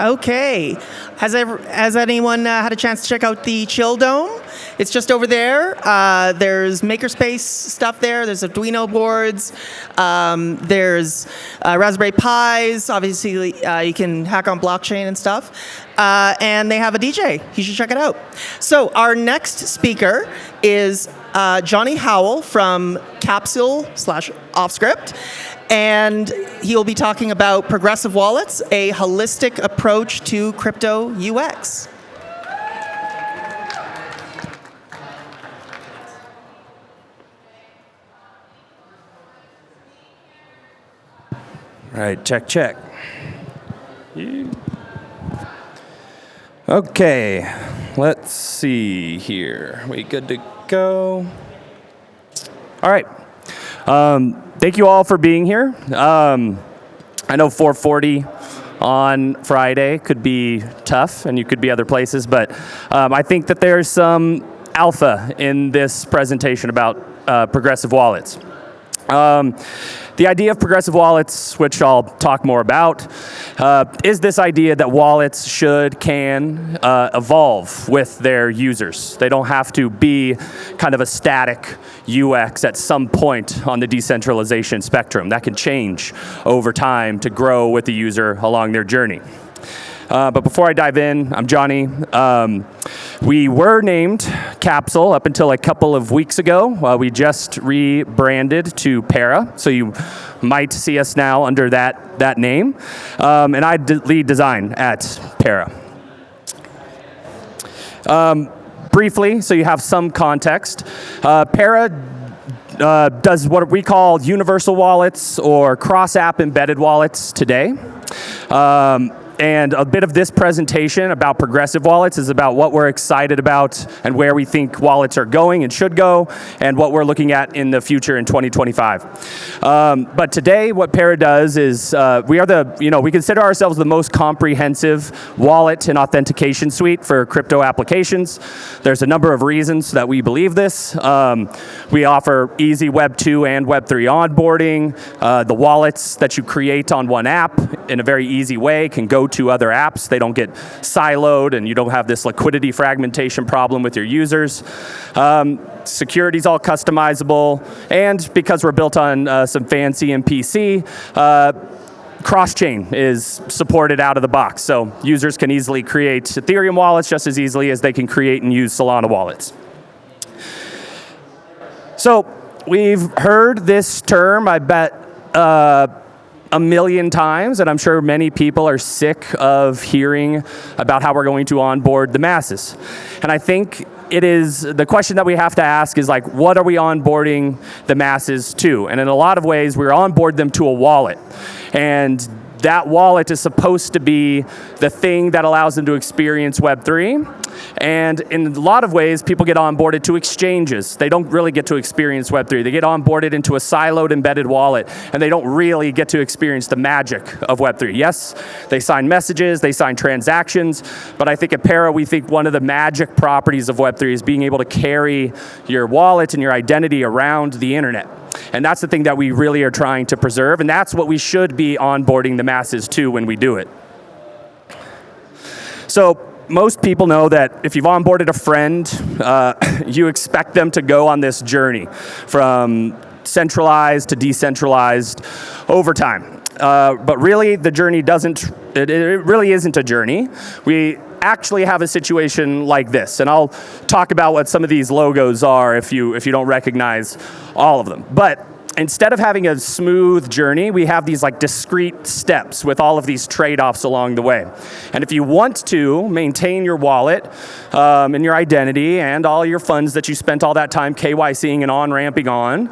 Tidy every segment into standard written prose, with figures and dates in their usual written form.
Okay. Has anyone had a chance to check out the Chill Dome? It's just over there. There's makerspace stuff there. There's Arduino boards. There's Raspberry Pis. Obviously, you can hack on blockchain and stuff. And they have a DJ. You should check it out. So our next speaker is Jonny Howle from Capsule / Offscript. And he will be talking about progressive wallets, a holistic approach to crypto UX. All right, check. Okay, let's see here. We good to go? All right. Thank you all for being here. I know 4:40 on Friday could be tough, and you could be other places, but I think that there's some alpha in this presentation about progressive wallets. The idea of progressive wallets, which I'll talk more about, is this idea that wallets can evolve with their users. They don't have to be kind of a static UX at some point on the decentralization spectrum. That can change over time to grow with the user along their journey. But before I dive in, I'm Jonny. We were named Capsule up until a couple of weeks ago. We just rebranded to Para, so you might see us now under that name. And I lead design at Para. Briefly, so you have some context, Para does what we call universal wallets or cross-app embedded wallets today. And a bit of this presentation about progressive wallets is about what we're excited about and where we think wallets are going and should go, and what we're looking at in the future in 2025. But today, what Para does is we consider ourselves the most comprehensive wallet and authentication suite for crypto applications. There's a number of reasons that we believe this. We offer easy Web 2 and Web 3 onboarding. The wallets that you create on one app in a very easy way can go to other apps. They don't get siloed, and you don't have this liquidity fragmentation problem with your users. Security's all customizable, and because we're built on some fancy MPC, cross-chain is supported out of the box. So users can easily create Ethereum wallets just as easily as they can create and use Solana wallets. So we've heard this term, I bet, a million times, and I'm sure many people are sick of hearing about how we're going to onboard the masses. And I think it is the question that we have to ask is, like, what are we onboarding the masses to? And in a lot of ways, we're onboard them to a wallet. And that wallet is supposed to be the thing that allows them to experience Web3. And in a lot of ways, people get onboarded to exchanges. They don't really get to experience Web3. They get onboarded into a siloed embedded wallet, and they don't really get to experience the magic of Web3. Yes, they sign messages, they sign transactions, but I think at Para, we think one of the magic properties of Web3 is being able to carry your wallet and your identity around the internet. And that's the thing that we really are trying to preserve, and that's what we should be onboarding the masses to when we do it. So most people know that if you've onboarded a friend, you expect them to go on this journey from centralized to decentralized over time. But really, the journey it really isn't a journey. We actually have a situation like this, and I'll talk about what some of these logos are if you don't recognize all of them. But instead of having a smooth journey, we have these like discrete steps with all of these trade-offs along the way. And if you want to maintain your wallet and your identity and all your funds that you spent all that time KYCing and on-ramping on,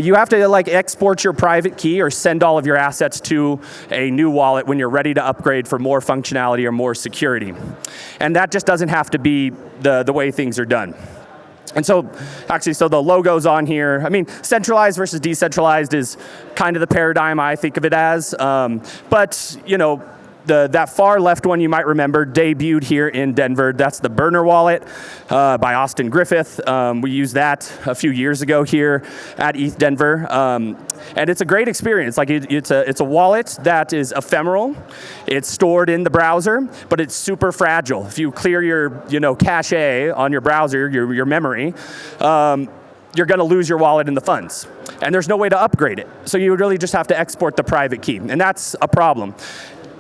you have to like export your private key or send all of your assets to a new wallet when you're ready to upgrade for more functionality or more security. And that just doesn't have to be the way things are done. And so the logo's on here. I mean, centralized versus decentralized is kind of the paradigm I think of it as. But, that far left one you might remember debuted here in Denver. That's the Burner Wallet by Austin Griffith. We used that a few years ago here at ETHDenver. And it's a great experience. Like it's a wallet that is ephemeral. It's stored in the browser, but it's super fragile. If you clear your cache on your browser, your memory, you're going to lose your wallet and the funds. And there's no way to upgrade it. So you would really just have to export the private key. And that's a problem.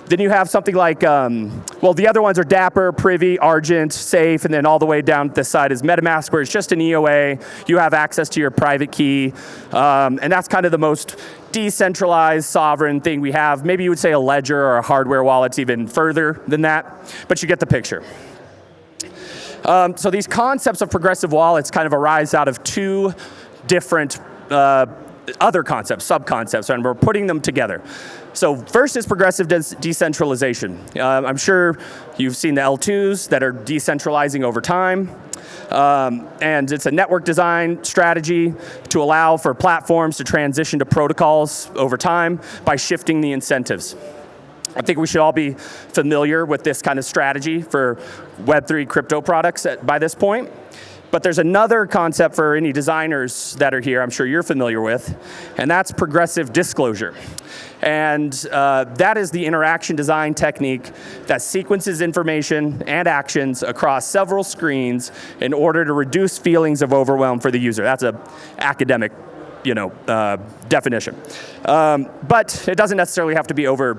Then you have something like, the other ones are Dapper, Privy, Argent, Safe, and then all the way down this side is MetaMask, where it's just an EOA. You have access to your private key. And that's kind of the most decentralized, sovereign thing we have. Maybe you would say a ledger or a hardware wallet's even further than that, but you get the picture. So these concepts of progressive wallets kind of arise out of two different other concepts, sub-concepts, and we're putting them together. So first is progressive decentralization. I'm sure you've seen the L2s that are decentralizing over time. And it's a network design strategy to allow for platforms to transition to protocols over time by shifting the incentives. I think we should all be familiar with this kind of strategy for Web3 crypto products by this point. But there's another concept for any designers that are here, I'm sure you're familiar with, and that's progressive disclosure. And that is the interaction design technique that sequences information and actions across several screens in order to reduce feelings of overwhelm for the user. That's an academic definition. But it doesn't necessarily have to be over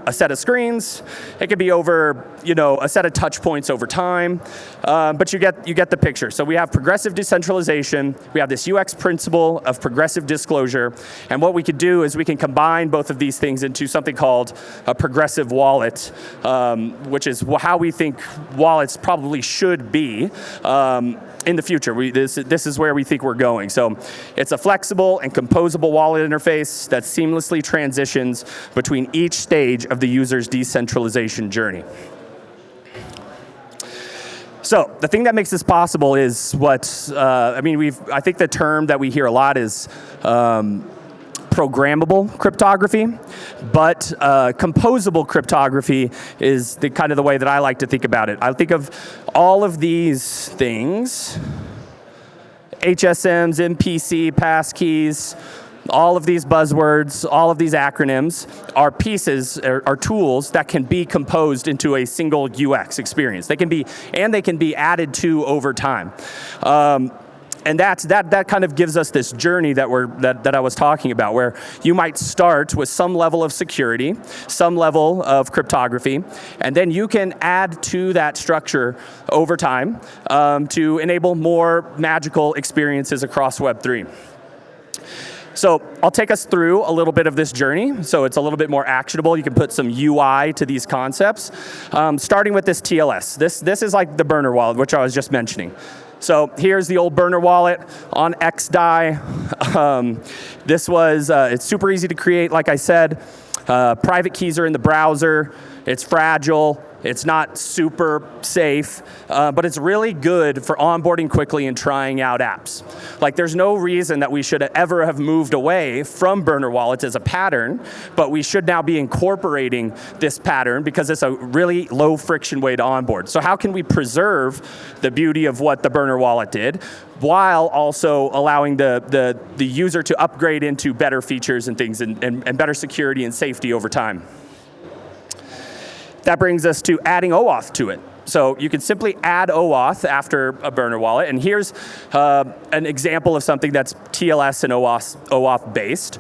a set of screens. It could be over, a set of touch points over time. But you get the picture. So we have progressive decentralization. We have this UX principle of progressive disclosure. And what we could do is we can combine both of these things into something called a progressive wallet, which is how we think wallets probably should be. In the future, this is where we think we're going. So it's a flexible and composable wallet interface that seamlessly transitions between each stage of the user's decentralization journey. So the thing that makes this possible is I think the term that we hear a lot is programmable cryptography, but composable cryptography is the kind of the way that I like to think about it. I think of all of these things, HSMs, MPC, passkeys, all of these buzzwords, all of these acronyms are pieces, are tools that can be composed into a single UX experience. They can be added to over time. And that kind of gives us this journey that I was talking about, where you might start with some level of security, some level of cryptography, and then you can add to that structure over time to enable more magical experiences across Web3. So I'll take us through a little bit of this journey, so it's a little bit more actionable. You can put some UI to these concepts, starting with this TLS. This is like the Burner Wallet, which I was just mentioning. So here's the old Burner Wallet on XDAI. It's super easy to create, like I said. Private keys are in the browser. It's fragile. It's not super safe, but it's really good for onboarding quickly and trying out apps. Like, there's no reason that we should ever have moved away from burner wallets as a pattern, but we should now be incorporating this pattern because it's a really low friction way to onboard. So how can we preserve the beauty of what the burner wallet did while also allowing the user to upgrade into better features and things and better security and safety over time? That brings us to adding OAuth to it. So you can simply add OAuth after a burner wallet. And here's an example of something that's TLS and OAuth based.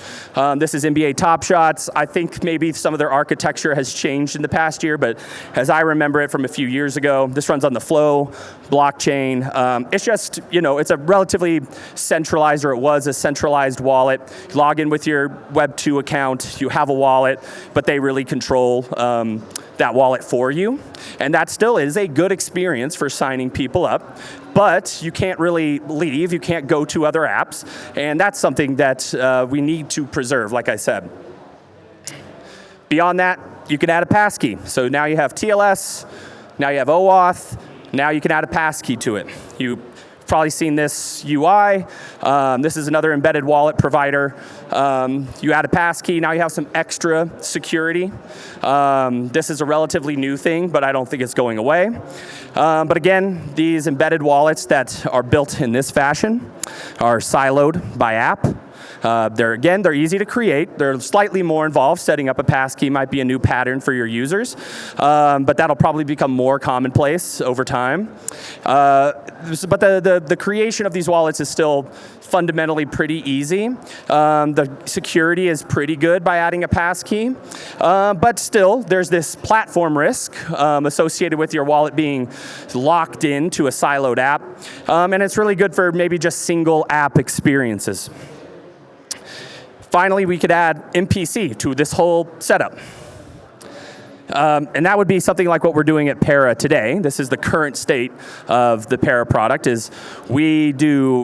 This is NBA Top Shots. I think maybe some of their architecture has changed in the past year, but as I remember it from a few years ago, this runs on the Flow blockchain. It's just, it's a relatively centralized, or it was a centralized wallet. You log in with your Web2 account, you have a wallet, but they really control that wallet for you. And that still is a good experience for signing people up, but you can't really leave, you can't go to other apps, and that's something that we need to preserve, like I said. Beyond that, you can add a passkey. So now you have TLS, now you have OAuth, now you can add a passkey to it. You probably seen this UI. This is another embedded wallet provider. You add a passkey, now you have some extra security. This is a relatively new thing, but I don't think it's going away. But again, these embedded wallets that are built in this fashion are siloed by app. They're easy to create. They're slightly more involved. Setting up a passkey might be a new pattern for your users, but that'll probably become more commonplace over time. But the creation of these wallets is still fundamentally pretty easy. The security is pretty good by adding a passkey, but still, there's this platform risk associated with your wallet being locked into a siloed app, and it's really good for maybe just single app experiences. Finally, we could add MPC to this whole setup. And that would be something like what we're doing at Para today. This is the current state of the Para product. Is we do,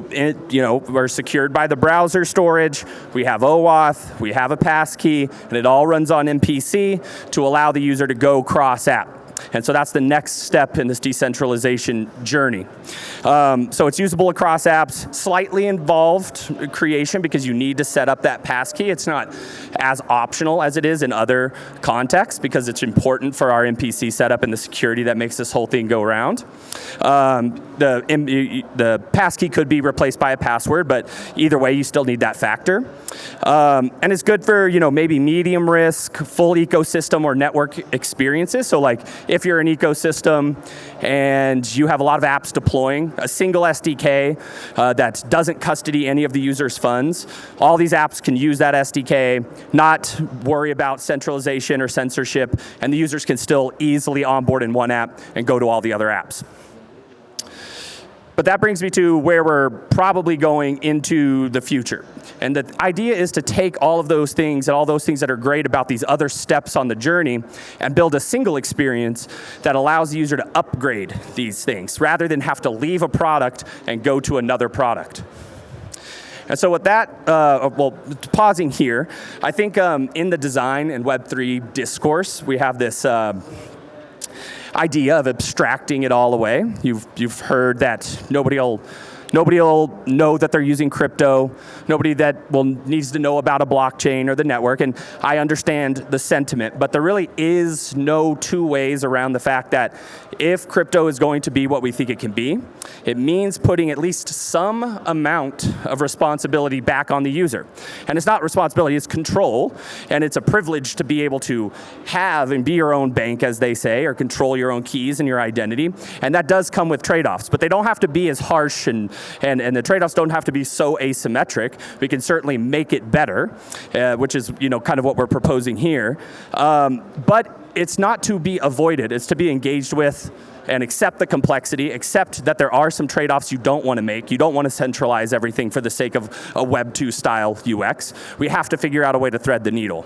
we're secured by the browser storage. We have OAuth. We have a passkey, and it all runs on MPC to allow the user to go cross-app. And so that's the next step in this decentralization journey. So it's usable across apps, slightly involved creation because you need to set up that passkey. It's not as optional as it is in other contexts because it's important for our MPC setup and the security that makes this whole thing go around. The passkey could be replaced by a password, but either way, you still need that factor. And it's good for, maybe medium risk, full ecosystem or network experiences. So like if you're an ecosystem and you have a lot of apps deploying a single SDK that doesn't custody any of the user's funds, all these apps can use that SDK, not worry about centralization or censorship, and the users can still easily onboard in one app and go to all the other apps. But that brings me to where we're probably going into the future. And the idea is to take all of those things and all those things that are great about these other steps on the journey and build a single experience that allows the user to upgrade these things rather than have to leave a product and go to another product. And so with that, pausing here, I think in the design and Web3 discourse, we have this idea of abstracting it all away. You've heard that nobody will know that they're using crypto. Nobody that needs to know about a blockchain or the network. And I understand the sentiment, but there really is no two ways around the fact that if crypto is going to be what we think it can be, it means putting at least some amount of responsibility back on the user. And it's not responsibility, it's control. And it's a privilege to be able to have and be your own bank, as they say, or control your own keys and your identity. And that does come with trade-offs, but they don't have to be as harsh and the trade-offs don't have to be so asymmetric. We can certainly make it better, which is kind of what we're proposing here. But it's not to be avoided. It's to be engaged with and accept the complexity, accept that there are some trade-offs you don't want to make. You don't want to centralize everything for the sake of a Web 2 style UX. We have to figure out a way to thread the needle.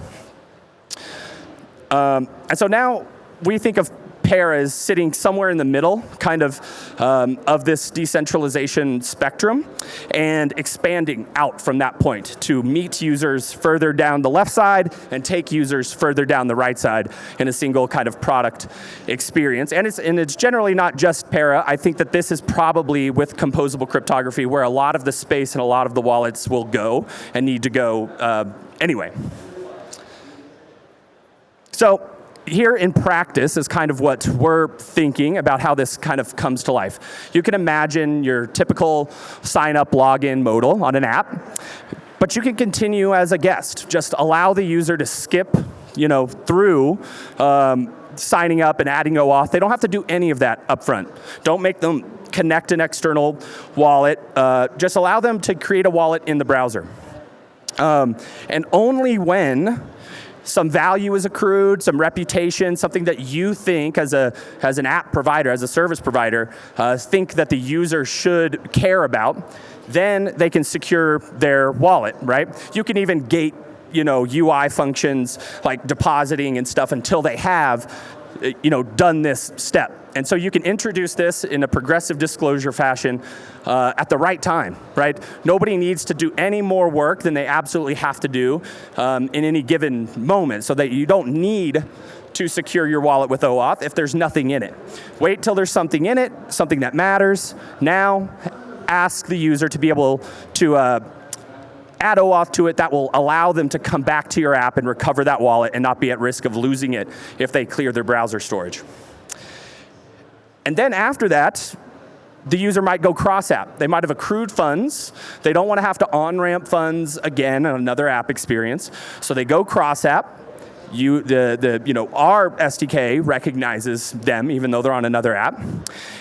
And so now we think of Para is sitting somewhere in the middle, kind of this decentralization spectrum, and expanding out from that point to meet users further down the left side and take users further down the right side in a single kind of product experience. And it's generally not just Para. I think that this is probably with composable cryptography where a lot of the space and a lot of the wallets will go and need to go anyway. So here in practice is kind of what we're thinking about how this kind of comes to life. You can imagine your typical sign-up login modal on an app, but you can continue as a guest. Just allow the user to skip, through signing up and adding OAuth. They don't have to do any of that up front. Don't make them connect an external wallet. Just allow them to create a wallet in the browser. And only when some value is accrued, some reputation, something that you think as an app provider, as a service provider, think that the user should care about, then they can secure their wallet, right? You can even gate, UI functions like depositing and stuff until they have, done this step. And so you can introduce this in a progressive disclosure fashion at the right time, right? Nobody needs to do any more work than they absolutely have to do in any given moment, so that you don't need to secure your wallet with OAuth if there's nothing in it. Wait till there's something in it, something that matters. Now, ask the user to be able to add OAuth to it that will allow them to come back to your app and recover that wallet and not be at risk of losing it if they clear their browser storage. And then after that, the user might go cross-app. They might have accrued funds. They don't want to have to on-ramp funds again in another app experience. So they go cross-app. Our SDK recognizes them even though they're on another app.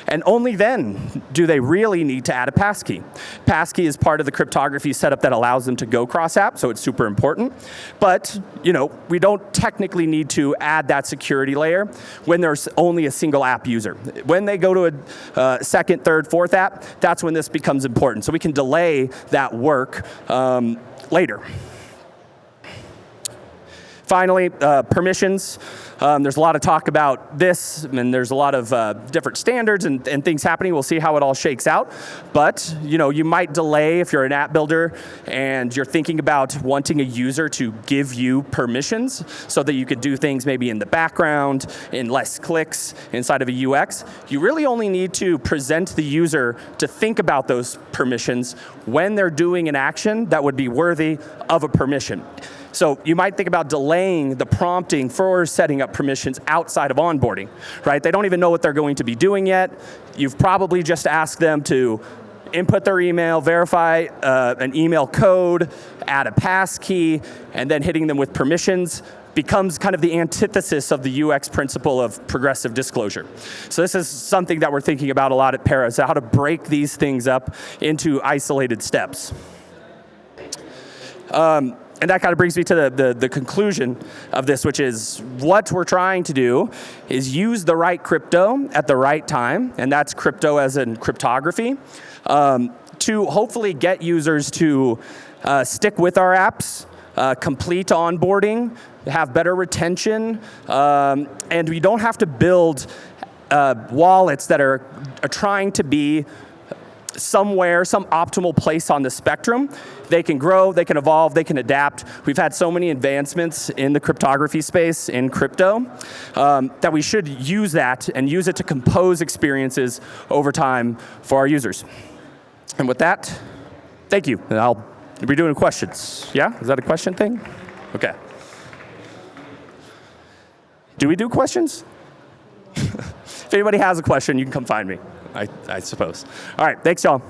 And only then do they really need to add a passkey. Passkey is part of the cryptography setup that allows them to go cross-app, so it's super important. But, we don't technically need to add that security layer when there's only a single app user. When they go to a second, third, fourth app, that's when this becomes important. So we can delay that work later. Finally, permissions. There's a lot of talk about this, and there's a lot of different standards and things happening. We'll see how it all shakes out. But you might delay if you're an app builder and you're thinking about wanting a user to give you permissions so that you could do things maybe in the background, in less clicks inside of a UX. You really only need to present the user to think about those permissions when they're doing an action that would be worthy of a permission. So you might think about delaying the prompting for setting up permissions outside of onboarding, right? They don't even know what they're going to be doing yet. You've probably just asked them to input their email, verify an email code, add a passkey, and then hitting them with permissions becomes kind of the antithesis of the UX principle of progressive disclosure. So this is something that we're thinking about a lot at Para, so how to break these things up into isolated steps. And that kind of brings me to the conclusion of this, which is what we're trying to do is use the right crypto at the right time, and that's crypto as in cryptography, to hopefully get users to stick with our apps, complete onboarding, have better retention, and we don't have to build wallets that are trying to be somewhere, some optimal place on the spectrum. They can grow, they can evolve, they can adapt. We've had so many advancements in the cryptography space in crypto that we should use that and use it to compose experiences over time for our users. And with that, thank you. And I'll be doing questions. Yeah? Is that a question thing? Okay. Do we do questions? If anybody has a question, you can come find me, I suppose. All right, thanks, y'all.